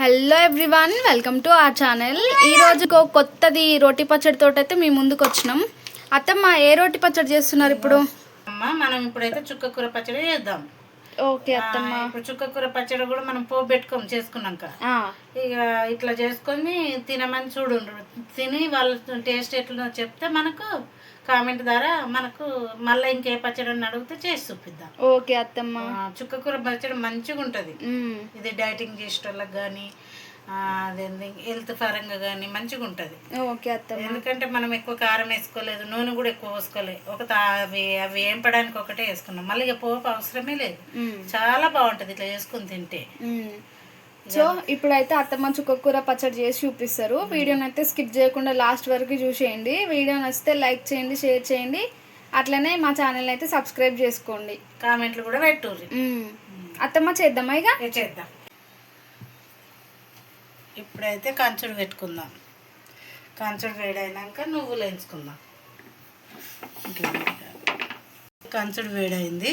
Hello everyone, welcome to our channel. ఈరోజు కొత్తది రోటి పచ్చడి తోటైతే మేము ముందుకు వచ్చినాం. అత్తమ్మ, ఏ రోటి పచ్చడి చేస్తున్నారు ఇప్పుడు? మనం ఇప్పుడైతే చుక్కకూర పచ్చడి చేద్దాం. ఓకే అత్తమ్మ. ఇప్పుడు చుక్కకూర పచ్చడి కూడా మనం పోపు పెట్టుకోం చేసుకున్నాక ఇక ఇట్లా చేసుకొని తినమని చూడు, తిని వాళ్ళ టేస్ట్ ఎట్లా చెప్తే మనకు కామెంట్ ద్వారా మనకు మళ్ళీ ఇంకే పచ్చడి అడిగితే చేసి చూపిద్దాం. ఓకే అత్తమ్మ. చుక్కకూర పచ్చడి మంచిగా ఉంటుంది. ఇది డైటింగ్ చేసే వాళ్ళకి కానీ అదేంది హెల్త్ పరంగా కానీ మంచిగా ఉంటుంది. ఓకే అత్తమ్మ. ఎందుకంటే మనం ఎక్కువ కారం వేసుకోలేదు, నూనె కూడా ఎక్కువ పోసుకోలేదు. అవి వేంపడానికి ఒకటే వేసుకున్నాం, మళ్ళీ ఇక పోపు అవసరమే లేదు. చాలా బాగుంటుంది ఇట్లా చేసుకుని తింటే. సో ఇప్పుడైతే అత్తమ్మ చుక్కకూర పచ్చడి చేసి చూపిస్తారు. వీడియోని అయితే స్కిప్ చేయకుండా లాస్ట్ వరకు చూసేయండి. వీడియో నచ్చితే లైక్ చేయండి, షేర్ చేయండి, అట్లనే మా ఛానల్ అయితే సబ్స్క్రైబ్ చేసుకోండి, కామెంట్లు కూడా పెట్టుర్రి. అత్తమ్మ, చేద్దామా? ఇక చేద్దాం. ఇప్పుడైతే కంచుడు పెట్టుకుందాం. కంచుడు వేడైనాక నువ్వులు వేయించుకుందాం. కంచుడు వేడైంది,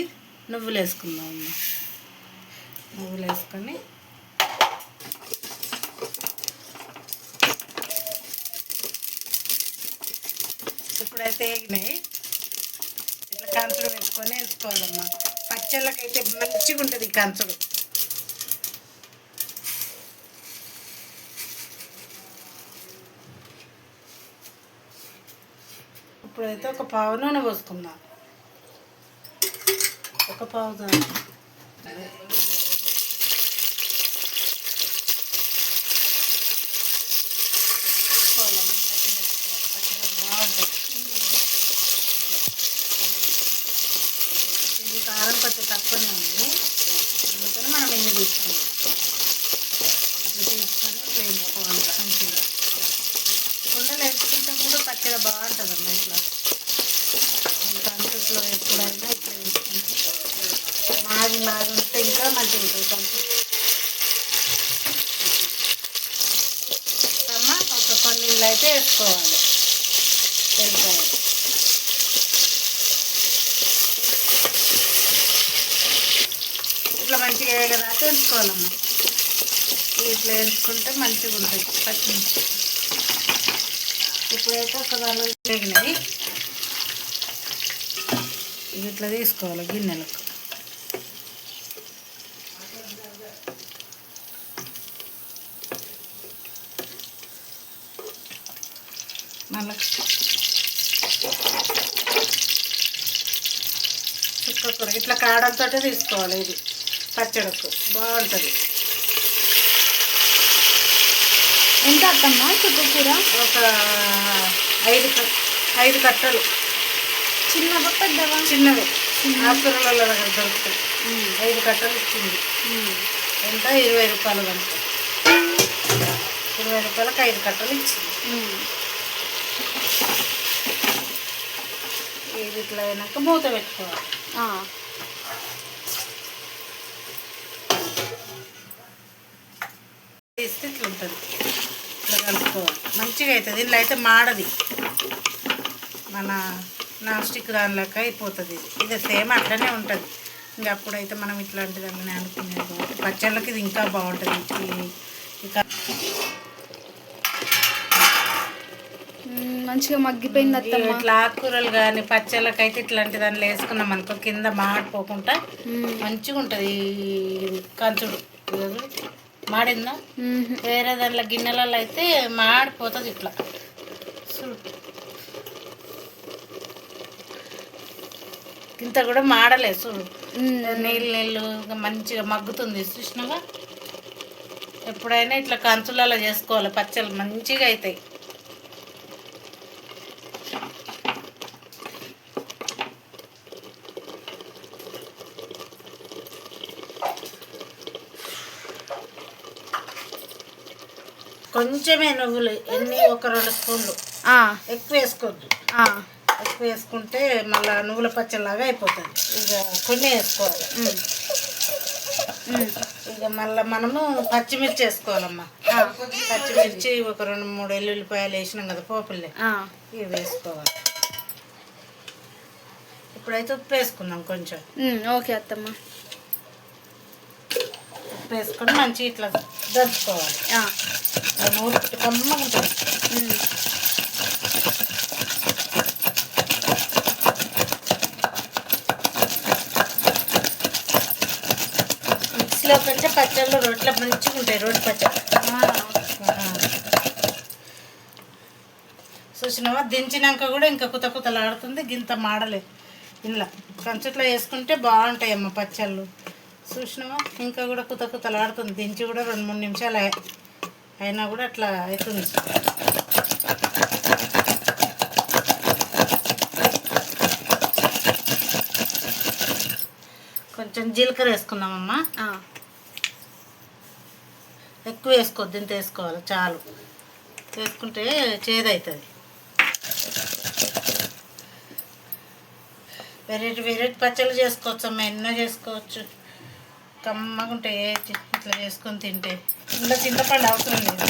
నువ్వులు వేసుకుందాం. నువ్వులు వేసుకొని ఇప్పుడైతే వేగినాయి. ఇట్లా కంచుడు పెట్టుకొని వేసుకోవాలమ్మా. పచ్చళ్ళకైతే మంచిగా ఉంటుంది ఈ కంచుడు. ఇప్పుడైతే ఒక పావు నూనె పోసుకుందాం. ఒక పావు బాగుంటుంది. ఇది కారం కొంచెం తక్కువనే ఉంది, అందుకని మనం ఎన్ని తీసుకున్నాం. ఇట్లా తీసుకొని వేయించుకోవాలి మంచిగా. కుండలు వేసుకుంటే కూడా పచ్చడి బాగుంటుందమ్మా. ఇట్లా కంచుట్లో ఎప్పుడైనా ఇట్లా వేసుకుంటే మాది ఉంటే ఇంకా మంచిగా ఉంటుంది కంచు. అమ్మ ఒక కొన్ని నీళ్ళు అయితే వేసుకోవాలి. వెళ్తాయి ఇట్లా మంచిగా వేయగదాకా వేసుకోవాలమ్మా. ఇట్లా వేసుకుంటే మంచిగా ఉంటుంది పచ్చిమిర్చి. ఇప్పుడైతే ఒక దానిలో వేగినాయి, ఇట్లా తీసుకోవాలి గిన్నెలకు. మళ్ళీ చుక్కకూర ఇట్లా కాడలతో తీసుకోవాలి. ఇది పచ్చడికు బాగుంటుంది. ఎంత అత్తమ్మ చుక్కకూర? ఒక 5 కట్టలు. చిన్నవా పెద్దవా? చిన్నవి, ఆకుకూరలలో దొరుకుతాయి. 5 కట్టలు ఇచ్చింది. ఎంత? 20 రూపాయలు కనుక. 20 రూపాయలకు 5 కట్టలు ఇచ్చింది. ఇది ఇట్లా అయినాక మూత పెట్టుకోవాలి. తీస్తే ఇట్లా ఉంటుంది. ఇట్లా కలుపుకోవాలి, మంచిగా అవుతుంది. దీనిలో అయితే మాడది, మన నాన్ స్టిక్ దానిలోకి అయిపోతుంది. ఇది సేమ్ అట్లనే ఉంటుంది. ఇంకా అప్పుడైతే మనం ఇట్లాంటి దాన్ని అనుకునేది. పచ్చళ్ళకి ఇది ఇంకా బాగుంటుంది. ఇక మంచిగా మగ్గిపోయింది అత్తమ్మ. ఇట్లా ఆకుకూరలు కానీ పచ్చళ్ళకి అయితే ఇట్లాంటి దానిలో వేసుకున్నాం అనుకో కింద మాడిపోకుండా మంచిగా ఉంటుంది. కంచుడు మాడిందా? వేరే దాంట్లో గిన్నెలలో అయితే మాడిపోతుంది. ఇట్లా ఇంత కూడా మాడలేదు చూడు, నీళ్ళు మంచిగా మగ్గుతుంది. చూసినాగా ఎప్పుడైనా ఇట్లా కంచులలో చేసుకోవాలి, పచ్చళ్ళు మంచిగా అవుతాయి. కొంచెమే నువ్వులు, ఒక 2 స్పూన్లు, ఎక్కువ వేసుకోవద్దు. ఎక్కువ వేసుకుంటే మళ్ళీ నువ్వుల పచ్చలాగా అయిపోతుంది. ఇక కొన్ని వేసుకోవాలి. ఇక మళ్ళీ మనము పచ్చిమిర్చి వేసుకోవాలమ్మా. పచ్చిమిర్చి ఒక 2-3 ఎల్లుల్లిపాయలు వేసినాం కదా పోపుల్ని, ఇవి వేసుకోవాలి. ఇప్పుడైతే ఉప్పు వేసుకుందాం కొంచెం. ఓకే అత్తమ్మ. ఉప్పు వేసుకొని మంచిగా ఇట్లా దంచుకోవాలి. నూరు కమ్మగా ఉంటుంది. మిక్సీలో కంటే పచ్చళ్ళు రోట్లో మంచిగా ఉంటాయి. రోటి పచ్చడి చూసినావా? దించినాక కూడా ఇంకా కుత కుతలాడుతుంది. గింత మాడలేదు. ఇలా కంచుట్లో వేసుకుంటే బాగుంటాయమ్మ పచ్చళ్ళు. చూసినావా? ఇంకా కూడా కుత కుతలాడుతుంది. దించి కూడా 2-3 నిమిషాలు అయినా కూడా అట్లా అవుతుంది. కొంచెం జీలకర్ర వేసుకుందామమ్మా. ఎక్కువ వేసుకోవద్దు, ఇంత వేసుకోవాలి చాలు. వేసుకుంటే చేదవుతుంది. వెరైటీ పచ్చళ్ళు చేసుకోవచ్చు అమ్మ, ఎన్నో చేసుకోవచ్చు. కమ్మగా ఉంటాయి ఇట్లా చేసుకొని తింటే. ఇంకా చింతపండు అవసరం లేదు.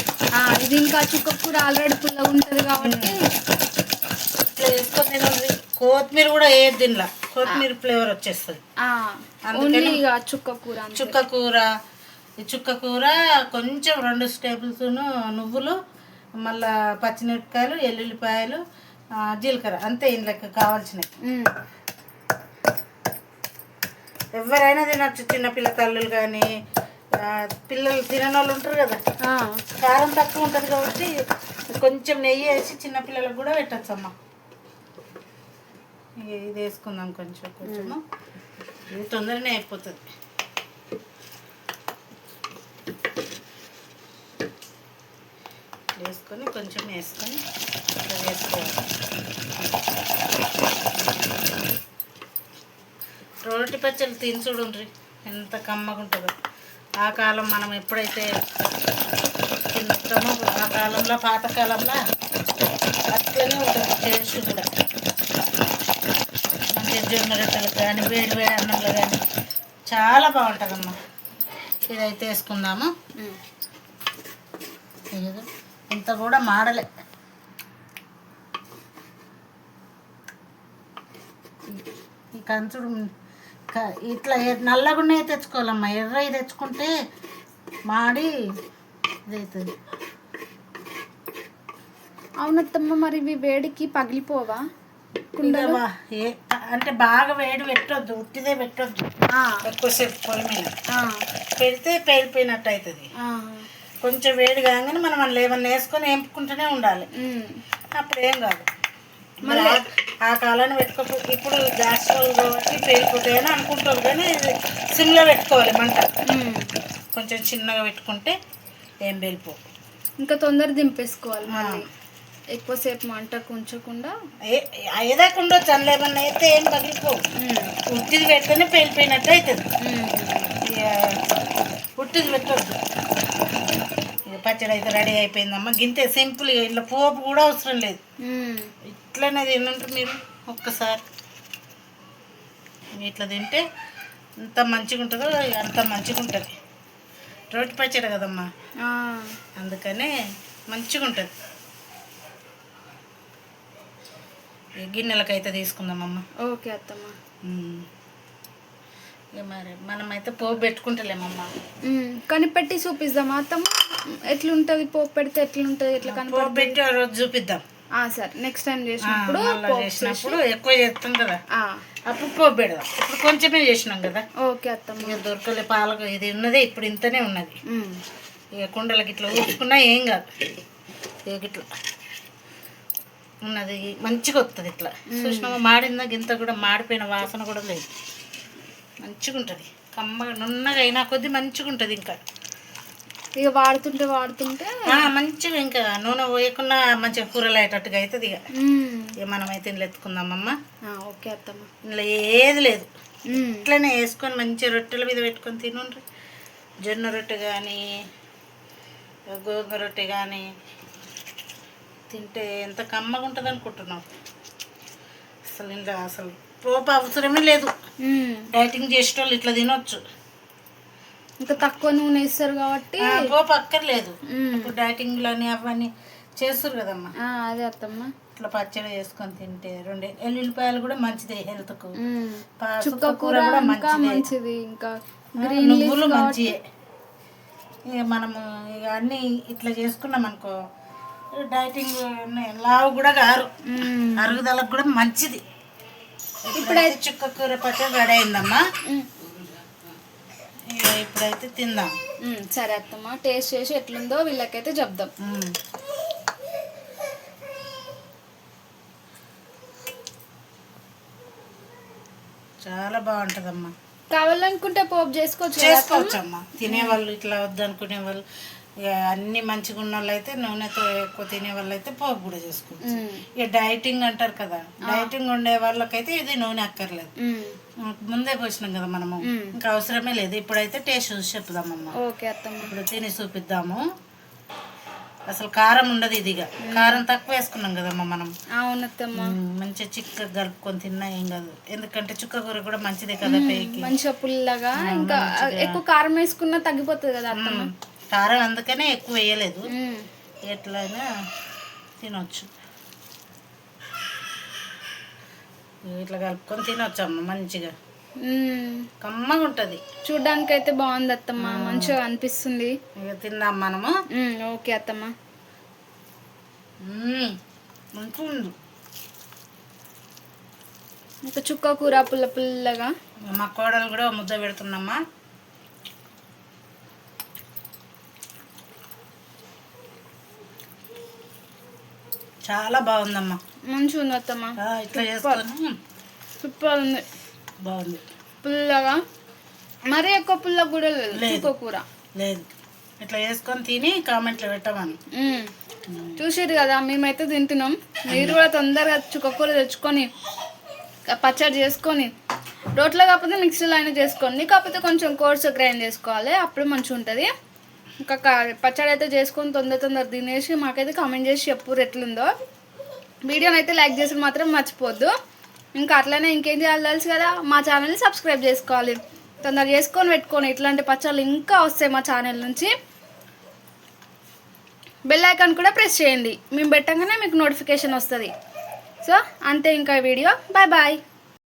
ఇది ఇంకా చుక్కకూర ఆల్రెడీ పుల్లగా ఉంటుంది కాబట్టి ఇట్లా వేసుకొని తినండి. కొత్తిమీర కూడా వేయద్దు దీనిలో, కొత్తిమీర ఫ్లేవర్ వచ్చేస్తుంది. అందుకని చుక్కకూర కొంచెం 2 టేబుల్ స్పూన్ నువ్వులు, మళ్ళా పచ్చిమిరపకాయలు, ఎల్లుల్లిపాయలు, జీలకర్ర, అంతే ఇందులోకి కావాల్సినవి. ఎవరైనా తినచ్చు, చిన్నపిల్ల తల్లులు కానీ పిల్లలు తినని వాళ్ళు ఉంటారు కదా. కారం తక్కువ ఉంటుంది కాబట్టి కొంచెం నెయ్యి వేసి చిన్నపిల్లలకు కూడా పెట్టచ్చు అమ్మ. ఇది వేసుకుందాం కొంచెము. ఇది తొందరనే అయిపోతుంది. వేసుకొని కొంచెం వేసుకొని వేసుకోవాలి. రోటి పచ్చళ్ళు తిని చూడండి ఎంత కమ్మగా ఉంటుందో. ఆ కాలం మనం ఎప్పుడైతే తింటామో ఆ కాలంలో, పాతకాలంలో అట్లనే ఉంటుంది టేస్ట్ కూడా. మంచిగా జొన్న రొట్టెలు కానీ వేడి వేడి అన్నంలో కానీ చాలా బాగుంటుందమ్మా. ఇదైతే వేసుకుందాము. ఇంత కూడా మాడలే. ఈ కంచుడు ఇట్లా నల్లగున్నవి తెచ్చుకోవాలమ్మా. ఎర్రవి తెచ్చుకుంటే మాడి ఇదవుతుంది. అవునత్తమ్మ, మరి ఇవి వేడికి పగిలిపోవా? అంటే బాగా వేడి పెట్టొద్దు, ఉట్టిదే పెట్టొద్దు. ఎక్కువసేపు పొయ్యి మీద పెడితే పేలిపోయినట్టు అవుతుంది. కొంచెం వేడి కాగానే మనం అందులో ఏమన్నా వేసుకొని వేపుకుంటూనే ఉండాలి. అప్పుడు ఏం కాదు. మళ్ళీ ఆ కాలాన్ని పెట్టుకో. ఇప్పుడు గ్యాస్ స్టవ్ కాబట్టి పేలిపోతాయని అనుకుంటారు, కానీ సిమ్లో పెట్టుకోవాలి మంట. కొంచెం చిన్నగా పెట్టుకుంటే ఏం పేలిపో. ఇంకా తొందర దింపేసుకోవాలి. మళ్ళీ ఎక్కువసేపు మంట ఉంచకుండా ఏదాకుండా అందులో ఏమన్నా అయితే ఏం పగిలిపో. ఉట్టిది పెడితేనే పేలిపోయినట్టు అవుతుంది. ఉట్టిది పెట్టద్దు. పచ్చడి అయితే రెడీ అయిపోయిందమ్మా. గింతే సింపుల్. ఇట్లా పోపు కూడా అవసరం లేదు. ఇట్లనే తినంటారు మీరు ఒక్కసారి. ఇట్లా తింటే ఎంత మంచిగా ఉంటుందో అంత మంచిగా ఉంటుంది. రోటి పచ్చడి కదమ్మా, అందుకనే మంచిగా ఉంటుంది. గిన్నెలకైతే తీసుకుందామమ్మా. ఓకే అత్తమ్మ. మరి మనమైతే పోపు పెట్టుకుంటలేమమ్మా. కానీ పెట్టి చూపిద్దామా అత్తమ్మ? ఎట్లుంటుంది పోపు పెడితే? ఎట్లుంటుంది? ఎట్లా కానీ పోపు పెట్టి ఆ రోజు చూపిద్దాం. సరే, నెక్స్ట్ టైం చేసినప్పుడు ఎక్కువ చేస్తాం కదా, అప్పుడు పోపు పెడదాం. ఇప్పుడు కొంచెమే చేసినాం కదా. ఓకే అత్తమ్మ. ఇక దొరకలే పాలకు. ఇది ఉన్నదే ఇప్పుడు ఇంతనే ఉన్నది. ఇక కుండలకి ఇట్లా ఊసుకున్నా ఏం కాదు. ఇక ఇట్లా ఉన్నది మంచిగా వస్తుంది. ఇట్లా చూసినామా? మాడిందా? గింత కూడా మాడిపోయిన వాసన కూడా లేదు. మంచిగా ఉంటుంది. కమ్మగా నున్నగా అయినా కొద్దీ మంచిగా ఉంటుంది. ఇంకా ఇక వాడుతుంటే మంచిగా, ఇంకా నూనె పోయకుండా మంచిగా కూరలు అయ్యేటట్టుగా అవుతుంది. ఇక మనమైతే ఇంట్లో ఎత్తుకుందామమ్మా. ఓకే అత్తమ్మ. ఇంట్లో ఏది లేదు, ఇట్లనే వేసుకొని మంచిగా రొట్టెల మీద పెట్టుకొని తినండి. జొన్న రొట్టె కానీ గోధుమ రొట్టె కానీ తింటే ఎంత కమ్మగా ఉంటుంది అనుకుంటున్నావు. అసలు ఇంట్లో అసలు పోపు అవసరమే లేదు. డైటింగ్ చేసేటోళ్ళు ఇట్లా తినొచ్చు. ఇంకా తక్కువ నూనె వేస్తారు కాబట్టి పోపు అక్కర్లేదు. ఇప్పుడు డైటింగ్లని అవన్నీ చేస్తారు కదమ్మా. అదే అత్తమ్మ. ఇట్లా పచ్చడి చేసుకొని తింటే 2 ఎల్లుల్లిపాయలు కూడా మంచిదే హెల్త్కు. చుక్కకూర కూడా మంచిది. ఇంకా నువ్వులు మంచియే. ఇక మనము ఇక అన్నీ ఇట్లా చేసుకున్నాం అనుకో డైటింగ్ లావు కూడా గారు అరుగుదలకు కూడా మంచిది. ఇప్పుడైతే చుక్క కూర పచ్చడి రెడీ అయిందమ్మా. ఇక ఇప్పుడైతే తిందాం. సరే అత్తమ్మ, టేస్ట్ చేసి ఎట్లుందో వీళ్ళకైతే చెప్దాం. చాలా బాగుంటుందమ్మా. కావాలనుకుంటే పోపు చేసుకోవచ్చు అమ్మా. తినేవాళ్ళు ఇట్లా వద్దు అనుకునే వాళ్ళు, ఇక అన్ని మంచిగా ఉన్న వాళ్ళు అయితే నూనెతో ఎక్కువ తినే వాళ్ళు అయితే పోపు కూడా చేసుకోవచ్చు. ఇక డైటింగ్ అంటారు కదా, డైటింగ్ ఉండే వాళ్ళకైతే ఇది నూనె అక్కర్లేదు, ముందే పోసినాం కదా మనము, ఇంకా అవసరమే లేదు. ఇప్పుడైతే టేస్ట్ చూసి చెప్దామమ్మా. ఓకే అత్తమ్మ, ఇప్పుడు తిని చూపిద్దాము. అసలు కారం ఉండదు, ఇదిగా కారం తక్కువ వేసుకున్నాం కదమ్మా మనం. అవునత్తమ్మ, మంచిగా చిక్కగా కలుపుకొని తిన్నా ఏం కాదు, ఎందుకంటే చుక్క కూర కూడా మంచిదే కదా పేకి. మంచిగా పుల్లగా, ఇంకా ఎక్కువ కారం వేసుకున్నా తగ్గిపోతుంది కదా అత్తమ్మ. కారం అందుకనే ఎక్కువ వేయలేదు, ఎట్లయినా తినొచ్చు. ఇట్లా కలుపుకొని తినొచ్చు అమ్మ, మంచిగా కమ్మగా ఉంటుంది. చూడ్డానికి అయితే బాగుంది అత్తమ్మ, మంచిగా అనిపిస్తుంది. ఇక తిందాం మనము. ఓకే అత్తమ్మ, మంచిగా ఉంది. ఇంకా చుక్క కూర పుల్ల పుల్లగా. మా కోడలు కూడా ముద్ద పెడుతున్నామ్మా. చాలా బాగుందమ్మా, మంచిగా ఉంది అత్తమ్మ. ఇట్లా చేసుకొని సూపర్ ఉంది, బాగుంది పుల్లగా. మరీ ఎక్కువ పుల్ల కూడా లేదు, చుక్క కూర లేదు. ఇట్లా చేసుకొని తిని కామెంట్లో పెట్టమని. చూసిరు కదా, మేమైతే తింటున్నాం. మీరు కూడా తొందరగా చుక్క కూర తెచ్చుకొని పచ్చడి చేసుకొని, రోట్లో కాకపోతే మిక్సీలో అయినా చేసుకోండి, కాకపోతే కొంచెం కోర్స్ గ్రైండ్ చేసుకోవాలి, అప్పుడు మంచిగా ఉంటుంది. ఇంకా పచ్చడి అయితే చేసుకొని తొందర తినేసి మాకైతే కామెంట్ చేసి చెప్పు ఎట్లుందో. వీడియోని అయితే లైక్ చేసి మాత్రం మర్చిపోద్దు. ఇంకా అట్లనే ఇంకేం చేయాలి తెలుసు కదా, మా ఛానల్ని సబ్స్క్రైబ్ చేసుకోవాలి. తొందర చేసుకొని పెట్టుకొని ఇట్లాంటి పచ్చళ్ళు ఇంకా వస్తాయి మా ఛానల్ నుంచి. బెల్ ఐకాన్ కూడా ప్రెస్ చేయండి, మేము పెట్టగానే మీకు నోటిఫికేషన్ వస్తుంది. సో అంతే, ఇంకా వీడియో బాయ్ బాయ్.